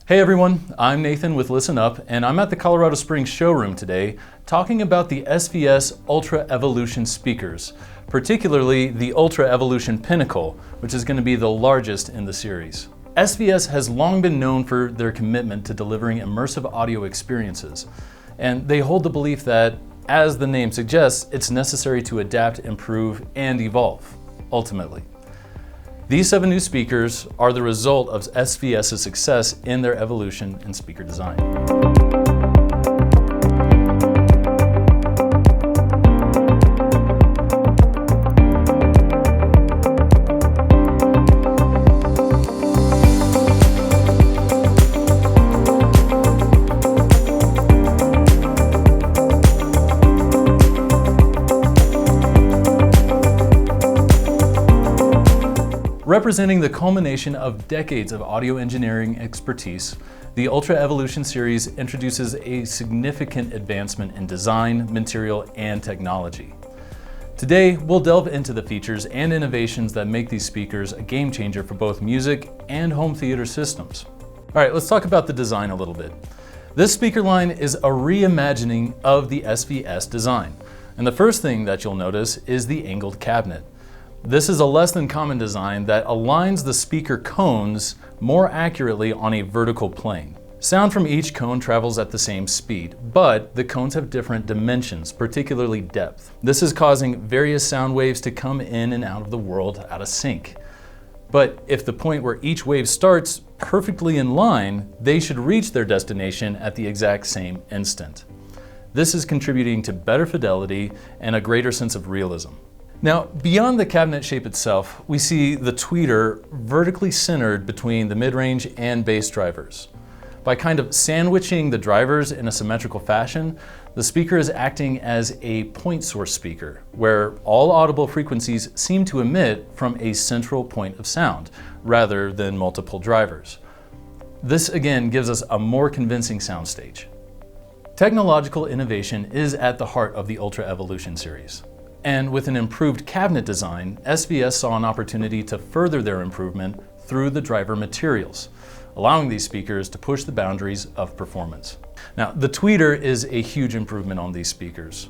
Hey everyone, I'm Nathan with Listen Up, and I'm at the Colorado Springs showroom today talking about the SVS Ultra Evolution speakers, particularly the Ultra Evolution Pinnacle, which is going to be the largest in the series. SVS has long been known for their commitment to delivering immersive audio experiences, and they hold the belief that, as the name suggests, it's necessary to adapt, improve, and evolve, ultimately. These 7 new speakers are the result of SVS's success in their evolution in speaker design. Representing the culmination of decades of audio engineering expertise, the Ultra Evolution series introduces a significant advancement in design, material, and technology. Today, we'll delve into the features and innovations that make these speakers a game changer for both music and home theater systems. All right, let's talk about the design a little bit. This speaker line is a reimagining of the SVS design. And the first thing that you'll notice is the angled cabinet. This is a less than common design that aligns the speaker cones more accurately on a vertical plane. Sound from each cone travels at the same speed, but the cones have different dimensions, particularly depth. This is causing various sound waves to come in and out of the world out of sync. But if the point where each wave starts perfectly in line, they should reach their destination at the exact same instant. This is contributing to better fidelity and a greater sense of realism. Now, beyond the cabinet shape itself, we see the tweeter vertically centered between the mid-range and bass drivers. By kind of sandwiching the drivers in a symmetrical fashion, the speaker is acting as a point source speaker, where all audible frequencies seem to emit from a central point of sound, rather than multiple drivers. This again gives us a more convincing soundstage. Technological innovation is at the heart of the Ultra Evolution series. And with an improved cabinet design, SVS saw an opportunity to further their improvement through the driver materials, allowing these speakers to push the boundaries of performance. Now, the tweeter is a huge improvement on these speakers.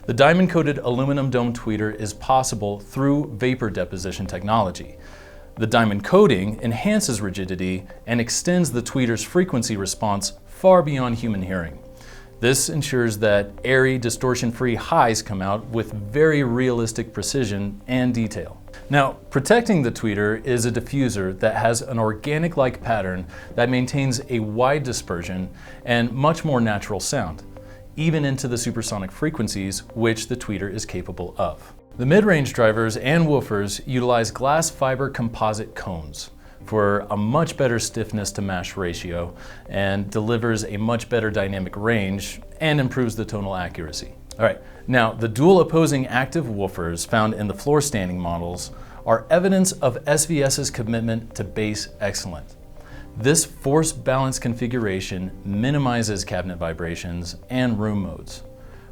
The diamond-coated aluminum dome tweeter is possible through vapor deposition technology. The diamond coating enhances rigidity and extends the tweeter's frequency response far beyond human hearing. This ensures that airy, distortion-free highs come out with very realistic precision and detail. Now, protecting the tweeter is a diffuser that has an organic-like pattern that maintains a wide dispersion and much more natural sound, even into the supersonic frequencies which the tweeter is capable of. The mid-range drivers and woofers utilize glass fiber composite cones for a much better stiffness to mash ratio and delivers a much better dynamic range and improves the tonal accuracy. All right, now the dual opposing active woofers found in the floor standing models are evidence of SVS's commitment to bass excellence. This force balance configuration minimizes cabinet vibrations and room modes,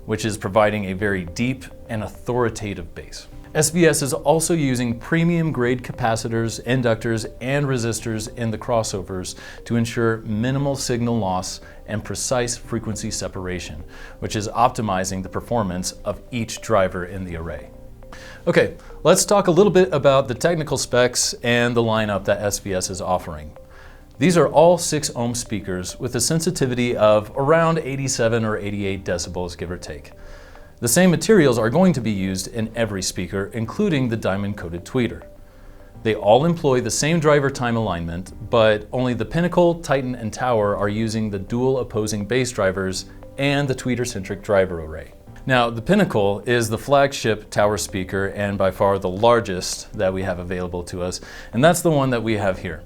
which is providing a very deep and authoritative bass. SVS is also using premium grade capacitors, inductors, and resistors in the crossovers to ensure minimal signal loss and precise frequency separation, which is optimizing the performance of each driver in the array. Okay, let's talk a little bit about the technical specs and the lineup that SVS is offering. These are all 6 ohm speakers with a sensitivity of around 87 or 88 decibels, give or take. The same materials are going to be used in every speaker, including the diamond-coated tweeter. They all employ the same driver time alignment, but only the Pinnacle, Titan, and Tower are using the dual opposing bass drivers and the tweeter-centric driver array. Now, the Pinnacle is the flagship Tower speaker and by far the largest that we have available to us, and that's the one that we have here.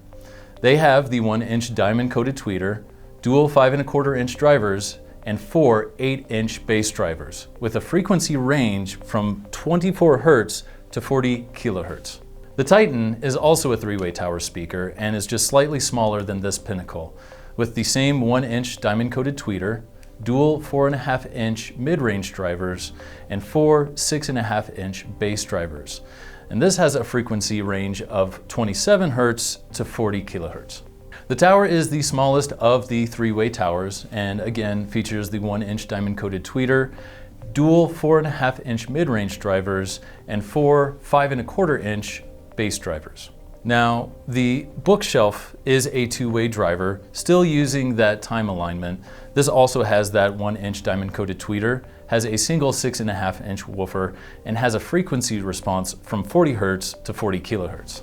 They have the 1-inch diamond-coated tweeter, dual 5¼ inch drivers, and 4 8-inch bass drivers with a frequency range from 24 Hz to 40 kHz. The Titan is also a 3-way tower speaker and is just slightly smaller than this Pinnacle, with the same 1-inch diamond-coated tweeter, dual 4.5-inch mid-range drivers, and 4 6.5-inch bass drivers. And this has a frequency range of 27 Hz to 40 kHz. The tower is the smallest of the three-way towers, and again features the 1-inch diamond-coated tweeter, dual 4.5-inch mid-range drivers, and 4 5.25-inch bass drivers. Now, the bookshelf is a two-way driver, still using that time alignment. This also has that 1-inch diamond-coated tweeter, has a single 6.5-inch woofer, and has a frequency response from 40 Hz to 40 kHz.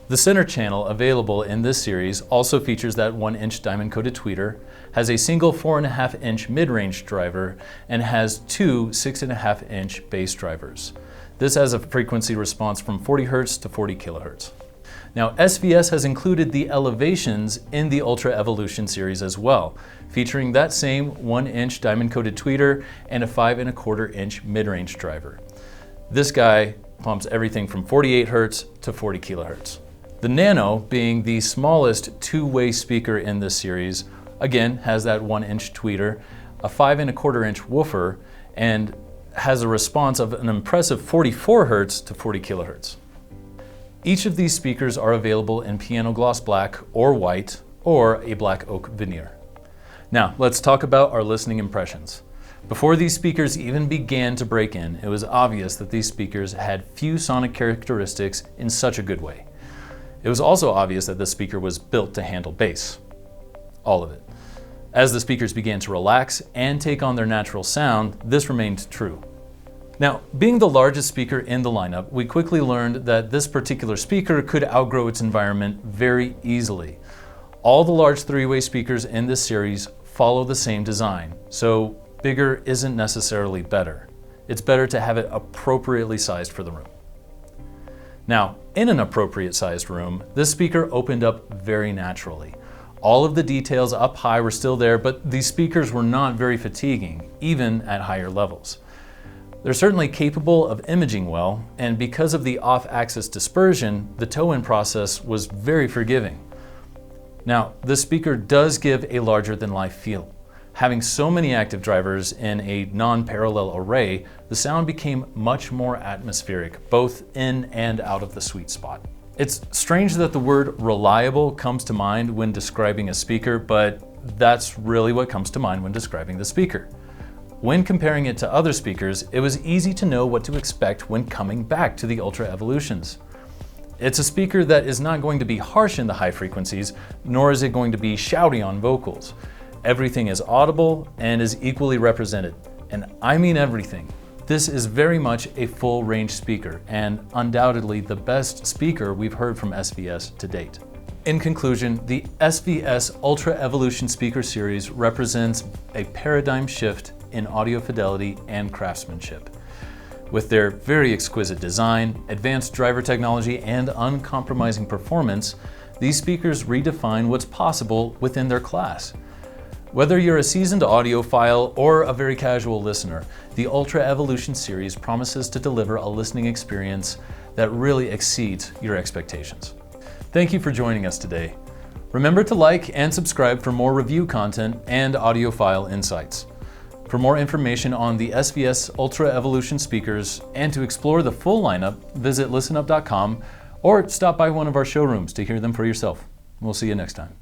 The center channel available in this series also features that 1-inch diamond-coated tweeter, has a single 4.5-inch mid-range driver, and has two 6.5-inch bass drivers. This has a frequency response from 40 Hz to 40 kHz. Now, SVS has included the elevations in the Ultra Evolution series as well, featuring that same 1-inch diamond-coated tweeter and a 5.25-inch mid-range driver. This guy pumps everything from 48 Hz to 40 kHz. The Nano, being the smallest two-way speaker in this series, again has that 1-inch tweeter, a 5.25-inch woofer, and has a response of an impressive 44 Hz to 40 kHz. Each of these speakers are available in piano gloss black or white or a black oak veneer. Now, let's talk about our listening impressions. Before these speakers even began to break in, it was obvious that these speakers had few sonic characteristics in such a good way. It was also obvious that this speaker was built to handle bass. All of it. As the speakers began to relax and take on their natural sound, this remained true. Now, being the largest speaker in the lineup, we quickly learned that this particular speaker could outgrow its environment very easily. All the large three-way speakers in this series follow the same design, so bigger isn't necessarily better. It's better to have it appropriately sized for the room. Now, in an appropriate sized room, this speaker opened up very naturally. All of the details up high were still there, but these speakers were not very fatiguing, even at higher levels. They're certainly capable of imaging well, and because of the off-axis dispersion, the toe-in process was very forgiving. Now, this speaker does give a larger-than-life feel. Having so many active drivers in a non-parallel array, the sound became much more atmospheric, both in and out of the sweet spot. It's strange that the word reliable comes to mind when describing a speaker, but that's really what comes to mind when describing the speaker. When comparing it to other speakers, it was easy to know what to expect when coming back to the Ultra Evolutions. It's a speaker that is not going to be harsh in the high frequencies, nor is it going to be shouty on vocals. Everything is audible and is equally represented. And I mean everything. This is very much a full range speaker and undoubtedly the best speaker we've heard from SVS to date. In conclusion, the SVS Ultra Evolution speaker series represents a paradigm shift in audio fidelity and craftsmanship. With their very exquisite design, advanced driver technology, and uncompromising performance, these speakers redefine what's possible within their class. Whether you're a seasoned audiophile or a very casual listener, the Ultra Evolution series promises to deliver a listening experience that really exceeds your expectations. Thank you for joining us today. Remember to like and subscribe for more review content and audiophile insights. For more information on the SVS Ultra Evolution speakers and to explore the full lineup, visit listenup.com or stop by one of our showrooms to hear them for yourself. We'll see you next time.